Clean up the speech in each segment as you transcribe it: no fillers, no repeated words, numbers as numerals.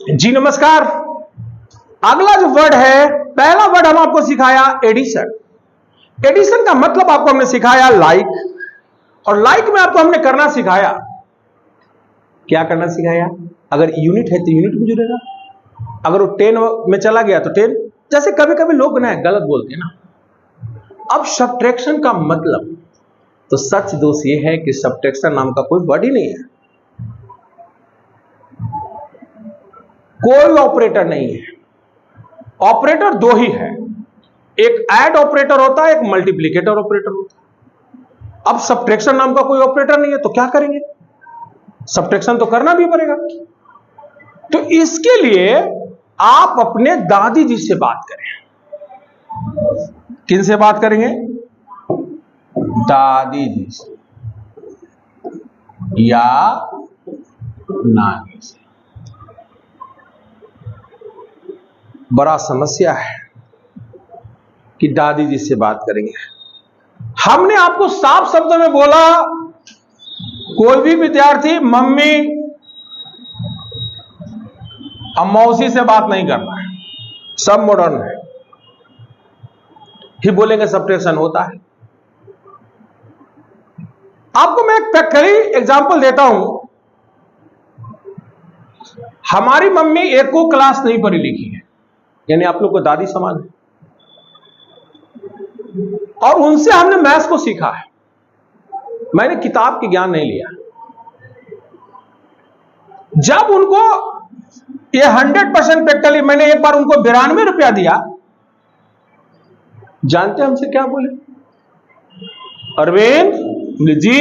जी नमस्कार। अगला जो वर्ड है, पहला वर्ड हम आपको सिखाया एडिशन। एडिशन का मतलब आपको हमने सिखाया लाइक, और लाइक में आपको हमने करना सिखाया, क्या करना सिखाया? अगर यूनिट है तो यूनिट में जुड़ेगा, अगर वो 10 में चला गया तो 10। जैसे कभी कभी लोग ना गलत बोलते हैं ना। अब सब्ट्रैक्शन का मतलब, तो सच दोष ये है कि सब्ट्रैक्शन नाम का कोई वर्ड ही नहीं है, कोई ऑपरेटर नहीं है। ऑपरेटर दो ही है, एक ऐड ऑपरेटर होता है, एक मल्टीप्लिकेटर ऑपरेटर होता है। अब सब्ट्रैक्शन नाम का कोई ऑपरेटर नहीं है तो क्या करेंगे? सब्ट्रैक्शन तो करना भी पड़ेगा। तो इसके लिए आप अपने दादी जी से बात करें। किन से बात करेंगे? दादी जी से या नानी से। बड़ा समस्या है कि दादी जी से बात करेंगे। हमने आपको साफ शब्दों में बोला, कोई भी विद्यार्थी मम्मी अब मौसी से बात नहीं करना है, सब मॉडर्न है ही सब्ट्रैक्शन होता है। आपको मैं एक प्रैक्टिकली एग्जांपल देता हूं। हमारी मम्मी एक को क्लास नहीं पढ़ी लिखी है, यानी आप लोग को दादी समान है, और उनसे हमने मैथ्स को सीखा है। मैंने किताब की ज्ञान नहीं लिया। जब उनको ये 100% प्रैक्टिकली, मैंने एक बार उनको 92 रुपया दिया, जानते हैं हमसे क्या बोले? अरविंद जी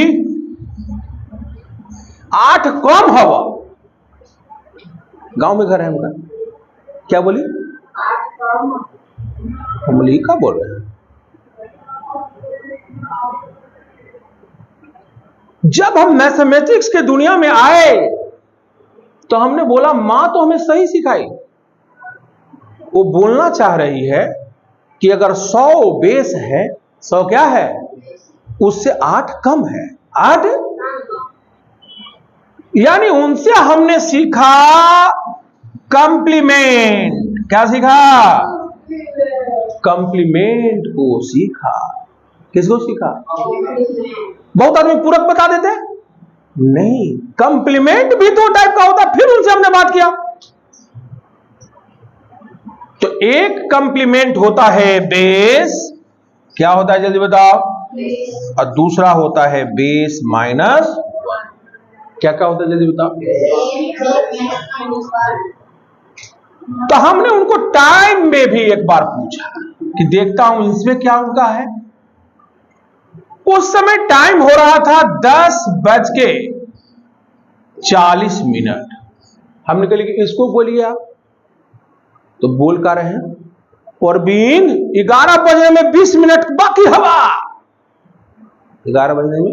8 कम हवा। गांव में घर है उनका। क्या बोली? हम का बोल रहे हैं। जब हम मैथमेटिक्स के दुनिया में आए तो हमने बोला, मां तो हमें सही सिखाई। वो बोलना चाह रही है कि अगर 100 बेस है, 100 क्या है, उससे 8 कम है। 8 यानी उनसे हमने सीखा कंप्लीमेंट। क्या सीखा? कंप्लीमेंट को सीखा। किसको सीखा? बहुत आदमी पूरक बता देते नहीं, कंप्लीमेंट भी 2 टाइप का होता है। फिर उनसे हमने बात किया तो एक कंप्लीमेंट होता है बेस, क्या होता है जल्दी बताओ, और दूसरा होता है बेस माइनस, क्या क्या होता है जल्दी बताओ। तो हमने उनको टाइम में भी एक बार पूछा कि देखता हूं इसमें क्या उनका है। उस समय टाइम हो रहा था 10:40। हमने कहा कि इसको बोलिए आप, तो बोल का रहे हैं परवीन 11 बजने में 20 मिनट बाकी हवा। 11 बजने में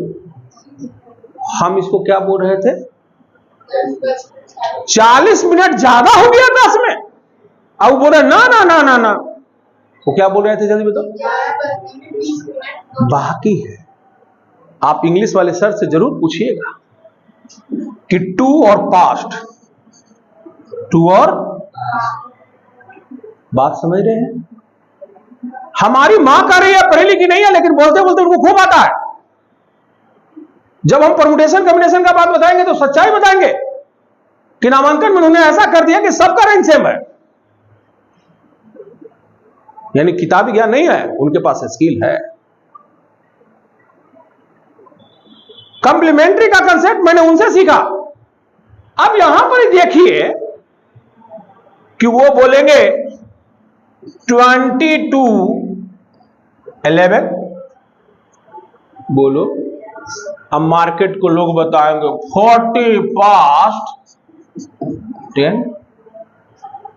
हम इसको क्या बोल रहे थे? 40 मिनट ज्यादा हो गया 10 में। अब बोल रहे ना ना ना ना ना, वो क्या बोल रहे थे जल्दी बताओ? बाकी है। आप इंग्लिश वाले सर से जरूर पूछिएगा कि टू और पास्ट, टू और, बात समझ रहे हैं? हमारी मां कह रही है पढ़ी लिखी नहीं है, लेकिन बोलते बोलते उनको खूब आता है। जब हम परमुटेशन कॉम्बिनेशन का बात बताएंगे तो सच्चाई बताएंगे कि नामांकन में उन्होंने ऐसा कर दिया कि सबका रैंक सेम है। यानी किताबी ज्ञान नहीं है, उनके पास स्किल है। कंप्लीमेंट्री का कंसेप्ट मैंने उनसे सीखा। अब यहां पर देखिए कि वो बोलेंगे 22:11। बोलो, अब मार्केट को लोग बताएंगे 40:10।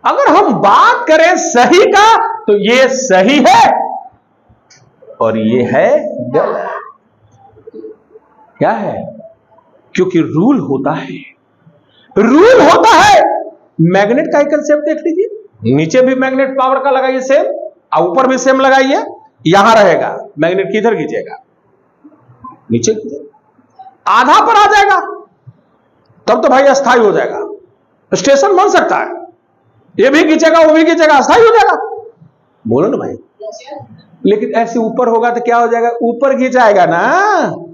अगर हम बात करें सही का तो ये सही है और ये है गलत। क्या है? क्योंकि रूल होता है, रूल होता है। मैग्नेट का एक कंसेप्ट देख लीजिए, नीचे भी मैग्नेट पावर का लगाइए सेम, और ऊपर भी सेम लगाइए। यहां रहेगा मैग्नेट, किधर खींचेगा? नीचे खींचेगा, आधा पर आ जाएगा, तब तो भाई अस्थायी हो जाएगा, स्टेशन बन सकता है। ये भी खींचेगा वो भी खींचेगा, अस्थाई हो जाएगा। बोलो ना भाई। लेकिन ऐसे ऊपर होगा तो क्या हो जाएगा, ऊपर खींचाएगा ना,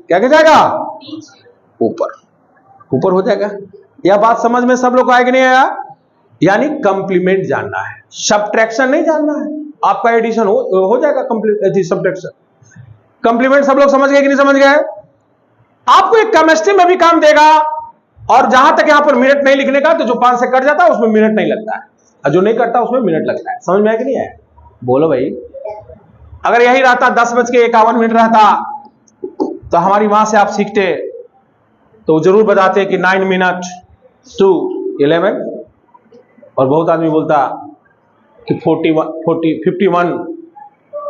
क्या खींचाएगा, ऊपर, ऊपर हो जाएगा। यह बात समझ में सब लोग को आया कि नहीं आया? यानी कंप्लीमेंट जानना है, सब्ट्रैक्शन नहीं जानना है। आपका एडिशन हो जाएगा, सब्ट्रैक्शन। कंप्लीमेंट सब लोग समझ गए कि नहीं समझ गए? आपको एक केमिस्ट्री में भी काम देगा, और जहां तक यहां पर मिनट नहीं लिखने का, तो जो 5 से कट जाता है उसमें मिनट नहीं लगता है, और जो नहीं करता उसमें मिनट लगता है। समझ में आया कि नहीं आया? बोलो भाई। अगर यही रहता 10:51 रहता, तो हमारी मां से आप सीखते तो जरूर बताते कि 9 मिनट टू 11, और बहुत आदमी बोलता कि 51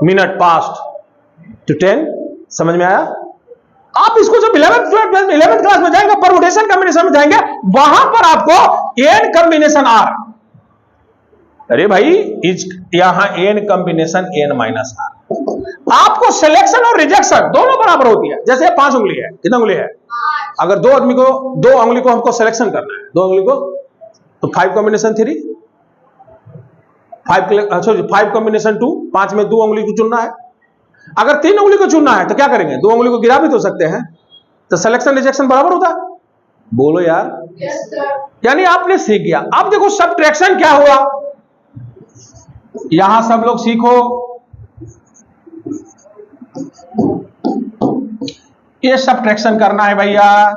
मिनट पास्ट टू 10। समझ में आया? आप इसको जब 11th क्लास में जाएंगे, परमुटेशन कॉम्बिनेशन में जाएंगे, वहां पर आपको एन कॉम्बिनेशन आर, अरे भाई यहां N combination N minus R, आपको सिलेक्शन और रिजेक्शन दोनों बराबर होती है। जैसे 5 उंगली है, कितना उंगली है? अगर 2 उंगली को हमको सिलेक्शन करना है, 2 उंगली को, तो 5 कॉम्बिनेशन 3, 5 कॉम्बिनेशन 2, 5 में 2 उंगली को चुनना है। अगर 3 उंगली को चुनना है तो क्या करेंगे, 2 उंगली को गिरा भी तो सकते हैं, तो सिलेक्शन रिजेक्शन बराबर होता है। बोलो यार। यानी आपने सीख गया। अब देखो सब्ट्रैक्शन क्या हुआ, यहां सब लोग सीखो। ये सब्ट्रैक्शन करना है भैया,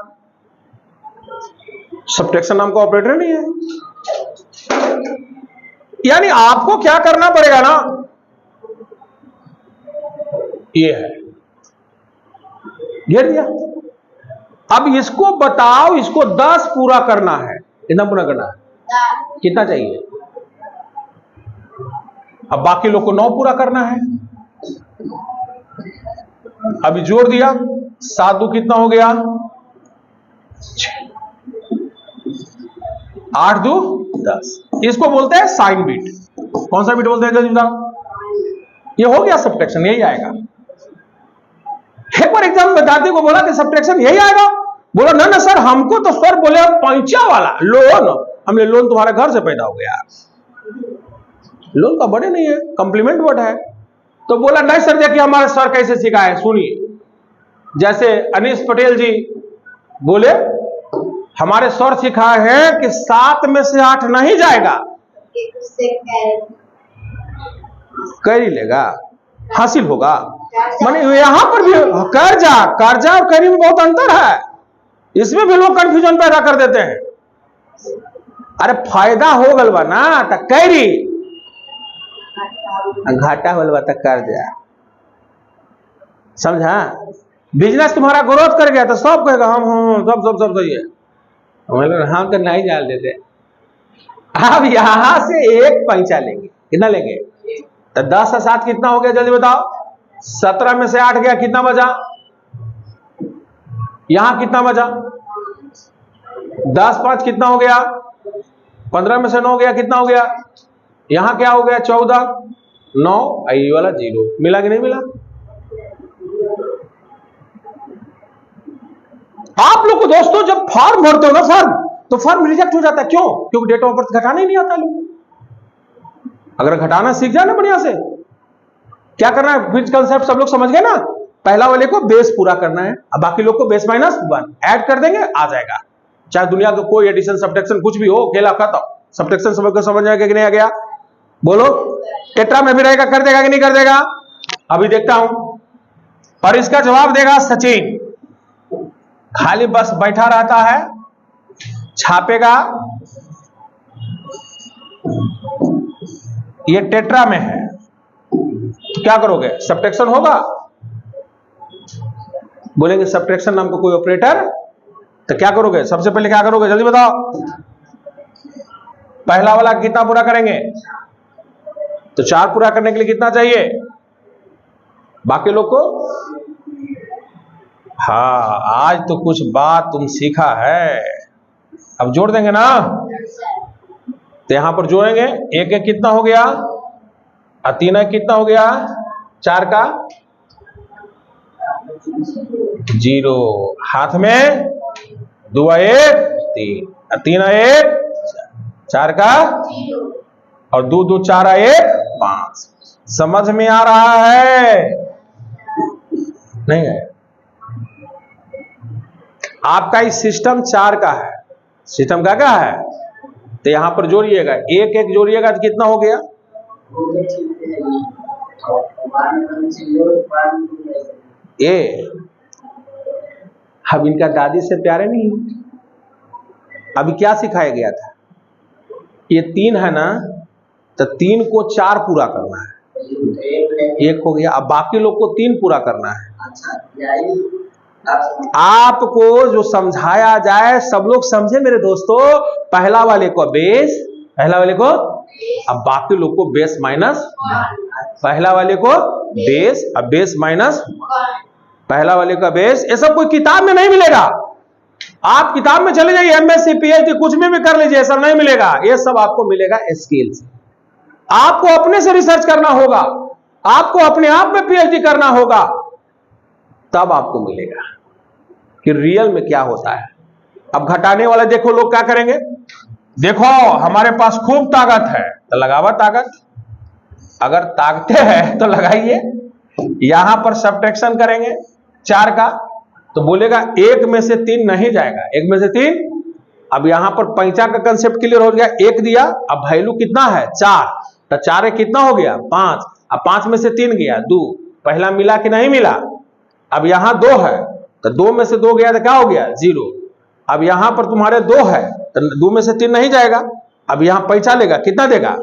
सब्ट्रैक्शन नाम का ऑपरेटर नहीं है। यानी आपको क्या करना पड़ेगा ना, ये है, घेर दिया। अब इसको बताओ, इसको 10 पूरा करना है, कितना पूरा करना है, कितना चाहिए? अब बाकी लोग को 9 पूरा करना है। अभी जोड़ दिया, 7 2 कितना हो गया, 8 2 10। इसको बोलते हैं साइन बीट। कौन सा बीट बोलते हैं जल्दी बताओ? ये हो गया सब्ट्रैक्शन, यही आएगा। एक बार एग्जाम में विद्यार्थी को बोला कि सब्ट्रैक्शन यही आएगा, बोला ना ना सर, हमको तो सर बोले पैंचा वाला लोन, हमने लोन तुम्हारे घर से पैदा हो गया, लोन का बड़े नहीं है, कंप्लीमेंट वर्ड है। तो बोला नहीं सर, देखिए हमारे सर कैसे सिखाए, सुनिए। जैसे अनीश पटेल जी बोले, हमारे सर सिखाए हैं कि 7 में से 8 नहीं जाएगा, कर ही लेगा, हासिल होगा। माने यहां पर भी कर्जा और करी में बहुत अंतर है, इसमें भी लोग कंफ्यूजन पैदा कर देते हैं। अरे फायदा हो गल बा ना तो कैरी, घाटा होल बा तो कर्जा। समझा? बिजनेस तुम्हारा ग्रोथ कर गया तो सब कहेगा हम सब सही है, हम तो नहीं जान देते। अब यहां से एक पैसा लेंगे, कितना लेंगे, तो 10 से 7 कितना हो गया जल्दी बताओ? 17 में से 8 गया, कितना बचा? यहां कितना बचा? 10 5 कितना हो गया? 15 में से 9 गया, कितना हो गया? यहां क्या हो गया? 14 9, ये वाला 0 मिला कि नहीं मिला? आप लोग को दोस्तों जब फॉर्म भरते हो ना तो फॉर्म रिजेक्ट हो जाता है। क्यों? क्योंकि डेट ऑफ बर्थ घटाना ही नहीं आता लोग। अगर घटाना सीख जाए ना बढ़िया से, क्या करना है, विच कंसेप्ट सब लोग समझ गए ना? पहला वाले को बेस पूरा करना है, अब बाकी लोग को बेस -1 ऐड कर देंगे, आ जाएगा। चाहे दुनिया का कोई एडिशन सब्ट्रैक्शन कुछ भी हो, खेला खत्म। सब्ट्रैक्शन सब को समझ आएगा कि नहीं आ गया? बोलो। टेट्रा में भी रहेगा, कर देगा कि नहीं कर देगा? अभी देखता हूं। और इसका जवाब देगा सचिन। खाली बस बैठा रहता है, छापेगा। ये टेट्रा में है, तो क्या करोगे? सब्ट्रैक्शन होगा। बोलेंगे सब्ट्रैक्शन नाम का कोई ऑपरेटर, तो क्या करोगे? सबसे पहले क्या करोगे जल्दी बताओ? पहला वाला कितना पूरा करेंगे? तो 4 पूरा करने के लिए कितना चाहिए? बाकी लोग को? हाँ, आज तो कुछ बात तुम सीखा है। अब जोड़ देंगे ना, तो यहां पर जोड़ेंगे। 1 1 कितना हो गया, और 3 1 कितना हो गया, 4 का 0, हाथ में 2 1 3, 3 1 4 का और 2 2 4 1 5। समझ में आ रहा है? नहीं है? आपका इस सिस्टम 4 का है। सिस्टम क्या है? तो यहां पर जोड़िएगा, 1 1 जोड़िएगा तो कितना हो गया? ए। अब इनका दादी से प्यारे नहीं। अभी क्या सिखाया गया था? ये 3 है ना, तो 3 को 4 पूरा करना है। 1 हो गया। अब बाकी लोग को 3 पूरा करना है। आपको जो समझाया जाए सब लोग समझे मेरे दोस्तों। पहला वाले को बेस, पहला वाले को, अब बाकी लोग को बेस माइनस, पहला वाले को बेस, अब बेस माइनस पहला वाले का बेस। ये सब कोई किताब में नहीं मिलेगा। आप किताब में चले जाइए, एमएससी पीएचडी कुछ में भी कर लीजिए, सब नहीं मिलेगा। ये सब आपको मिलेगा स्किल से। आपको अपने से रिसर्च करना होगा, आपको अपने आप में पीएचडी करना होगा, तब आपको मिलेगा कि रियल में क्या होता है। अब घटाने वाला देखो लोग क्या करेंगे। देखो हमारे पास खूब ताकत है तो लगावा ताकत, अगर ताकते हैं तो लगाइए। यहां पर सब्ट्रैक्शन करेंगे 4 का तो बोलेगा 1 में से 3 नहीं जाएगा, 1 में से 3। अब यहां पर पैंचा का कंसेप्ट क्लियर हो गया। 1 दिया, अब वैल्यू कितना है? 4, तो 4 कितना हो गया? 5। अब 5 में से 3 गया 2, पहला मिला कि नहीं मिला? अब यहां 2 है तो 2 में से 2 गया तो क्या हो गया? 0। अब यहां पर तुम्हारे 2 है तो 2 में से 3 नहीं जाएगा। अब यहां पैंचा लेगा, कितना देगा?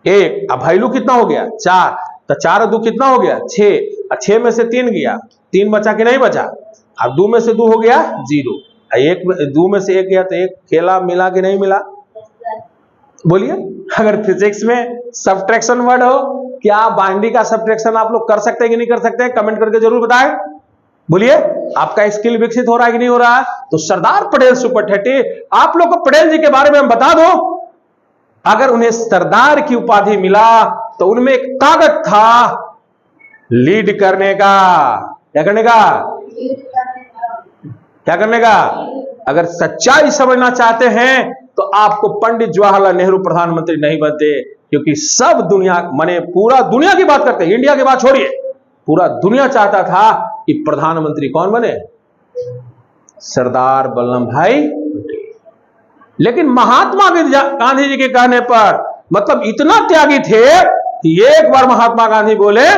1। अब वैल्यू कितना हो गया? 4, तो 4 और 2 कितना हो गया? 6। 6 में से 3 गया, 3 बचा कि नहीं बचा? अब 2 में से 2 हो गया 0, 2 में से 1 गया तो 1 खेला, मिला कि नहीं मिला? बोलिए। अगर फिजिक्स में सब्ट्रैक्शन वर्ड हो, क्या बाइनरी का सब्ट्रैक्शन आप लोग कर सकते हैं कि नहीं कर सकते? कमेंट करके जरूर बताएं। बोलिए, आपका स्किल विकसित हो रहा है कि नहीं हो रहा है? तो सरदार पटेल सुपर 30, आप लोग को पटेल जी के बारे में हम बता दो। अगर उन्हें सरदार की उपाधि मिला तो उनमें एक ताकत था लीड करने का। क्या करने का? क्या करने का? अगर सच्चाई समझना चाहते हैं तो आपको पंडित जवाहरलाल नेहरू प्रधानमंत्री नहीं बनते, क्योंकि सब दुनिया, माने पूरा दुनिया की बात करते हैं, इंडिया की बात छोड़िए, पूरा दुनिया चाहता था कि प्रधानमंत्री कौन बने? सरदार वल्लभ भाई पटेल। लेकिन महात्मा गांधी जी के कहने पर, मतलब इतना त्यागी थे कि एक बार महात्मा गांधी बोले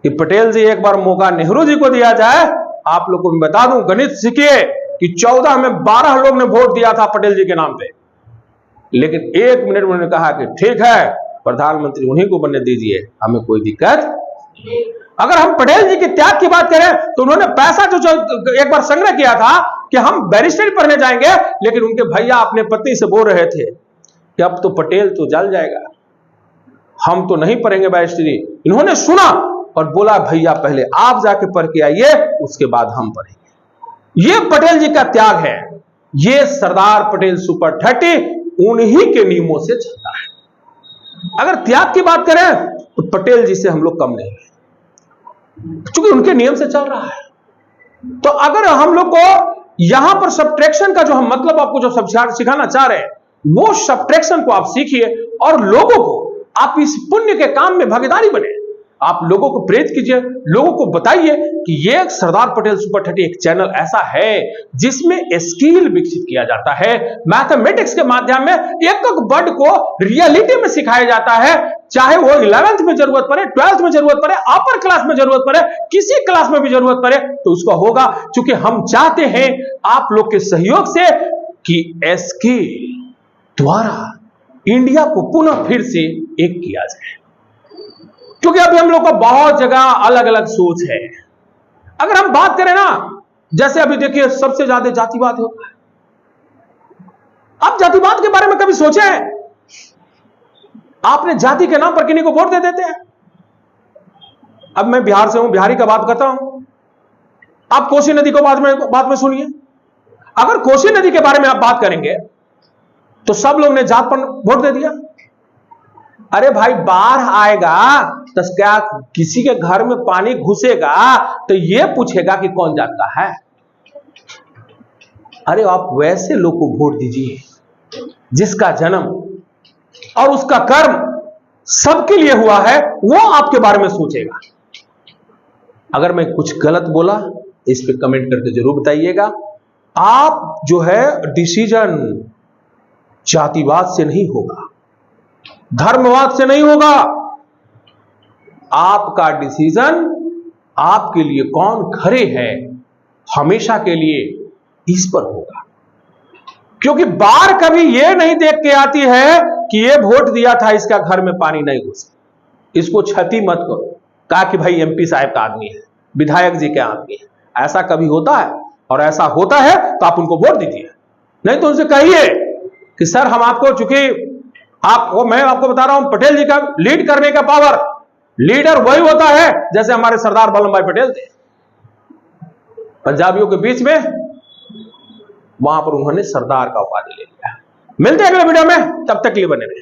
कि पटेल जी एक बार मौका नेहरू जी को दिया जाए। आप लोग को मैं बता दूं, गणित सीखिए कि 14 में 12 लोग ने वोट दिया था पटेल जी के नाम पे, लेकिन 1 मिनट में उन्होंने कहा कि ठीक है प्रधानमंत्री उन्हीं को बनने दीजिए, हमें कोई दिक्कत। अगर हम पटेल जी के त्याग की बात करें तो उन्होंने पैसा जो एक बार संग्रह किया था कि हम बैरिस्टरी पढ़ने जाएंगे, लेकिन उनके भैया अपने पत्नी से बोल रहे थे कि अब तो पटेल तो जल जाएगा, हम तो नहीं पढ़ेंगे बैरिस्टरी। इन्होंने सुना और बोला भैया पहले आप जाके पढ़ के आइए, उसके बाद हम पढ़ेंगे। ये पटेल जी का त्याग है। ये सरदार पटेल सुपर 30 उन्हीं के नियमों से चलता है। अगर त्याग की बात करें तो पटेल जी से हम लोग कम नहीं है, क्योंकि उनके नियम से चल रहा है। तो अगर हम लोग को यहां पर सब्ट्रैक्शन का जो हम मतलब आपको जो सिखाना चाह रहे हैं, वो सब्ट्रैक्शन को आप सीखिए और लोगों को आप इस पुण्य के काम में भागीदारी बने। आप लोगों को प्रेरित कीजिए, लोगों को बताइए कि ये सरदार पटेल सुपर 30 एक चैनल ऐसा है जिसमें स्किल विकसित किया जाता है। मैथमेटिक्स के माध्यम में एक एक वर्ड को रियलिटी में सिखाया जाता है, चाहे वो 11th में जरूरत पड़े, 12th में जरूरत पड़े, अपर क्लास में जरूरत पड़े, किसी क्लास में भी जरूरत पड़े तो उसका होगा, क्योंकि हम चाहते हैं आप लोग के सहयोग से कि स्किल द्वारा इंडिया को पुनः फिर से एक किया जाए। क्योंकि अभी हम लोग को बहुत जगह अलग अलग सोच है। अगर हम बात करें ना, जैसे अभी देखिए सबसे ज्यादा जातिवाद होता है। आप जातिवाद के बारे में कभी सोचे हैं? आपने जाति के नाम पर किन्हीं को वोट दे देते हैं। अब मैं बिहार से हूं, बिहारी का बात करता हूं। आप कोसी नदी को बात में सुनिए। अगर कोसी नदी के बारे में आप बात करेंगे तो सब लोग ने जात पर वोट दे दिया। अरे भाई बाढ़ आएगा तो क्या किसी के घर में पानी घुसेगा तो ये पूछेगा कि कौन जात का है? अरे आप वैसे लोग को वोट दीजिए जिसका जन्म और उसका कर्म सबके लिए हुआ है, वो आपके बारे में सोचेगा। अगर मैं कुछ गलत बोला इस पे कमेंट करके जरूर बताइएगा। आप जो है डिसीजन जातिवाद से नहीं होगा, धर्मवाद से नहीं होगा। आपका डिसीजन आपके लिए कौन खरे है हमेशा के लिए इस पर होगा। क्योंकि बार कभी यह नहीं देख के आती है कि ये वोट दिया था इसका घर में पानी नहीं घुसा, इसको क्षति मत करो। कहा कि भाई एमपी साहब का आदमी है, विधायक जी के आदमी है, ऐसा कभी होता है? और ऐसा होता है तो आप उनको वोट दीजिए, नहीं तो उनसे कहिए कि सर हम आपको, चूंकि आपको, मैं आपको बता रहा हूं, पटेल जी का लीड करने का पावर, लीडर वही होता है जैसे हमारे सरदार वल्लभ भाई पटेल थे पंजाबियों के बीच में, वहां पर उन्होंने सरदार का उपाधि ले लिया। मिलते हैं अगले वीडियो में, तब तक के लिए बने रहे।